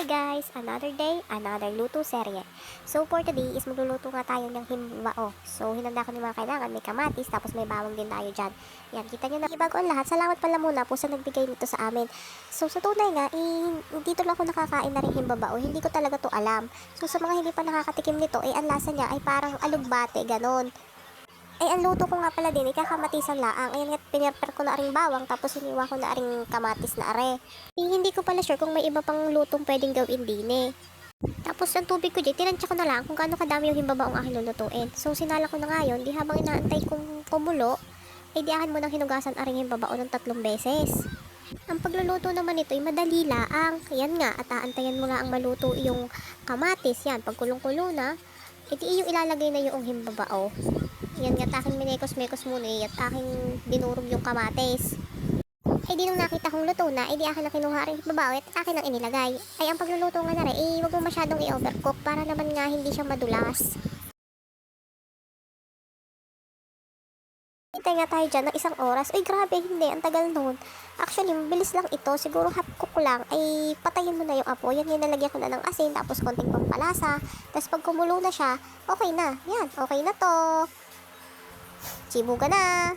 Hi guys! Another day, another luto serye. So for today is magluluto nga tayo ng himbao. So hinanda ko ng mga kailangan, may kamatis, tapos may bawang din tayo dyan. Yan, kita nyo na. Bago ang lahat, salamat pala muna po sa nagbigay nito sa amin. So sa tunay nga, dito lang ako nakakain na rin himbao. Hindi ko talaga to alam. So sa mga hindi pa nakakatikim nito, ang lasa niya ay parang alugbate, ganon. Ang luto ko nga pala din, kakamatisan laang. Ayan nga, pinapper ko na ring bawang, tapos hiniwa ko na ring kamatis na are. Hindi ko pala sure kung may iba pang lutong pwedeng gawin din Tapos ang tubig ko dyan, tinansya ko na lang kung gaano kadami yung himbabaong aking lulutuin. So sinala ko na ngayon, di habang inaantay kong kumulo, di akin mo nang hinugasan aring himbabao ng 3 beses. Ang pagluluto naman ito ay madali laang. Yan nga, at aantayan mo lang ang maluto yung kamatis. Yan, pag kulong-kulo na, yung ilalagay na yung himbabao. Yan nga, aking minekos-mekos muna at aking dinurog yung kamatis. Di nung nakita kong luto na, di akin na kinuha rin himbabao at akin ang inilagay. Ang pagluluto nga na rin, wag mo masyadong i-overcook para naman nga hindi siya madulas. Hintay nga tayo dyan ng 1 oras. Uy, grabe, hindi. Ang tagal nun. Actually, mabilis lang ito. Siguro half cook lang. Patayin mo na yung apoy. Yan, nalagyan ko na ng asin. Tapos konting pampalasa. Tapos pag kumulo na siya, okay na. Yan, okay na to. Chibuga na.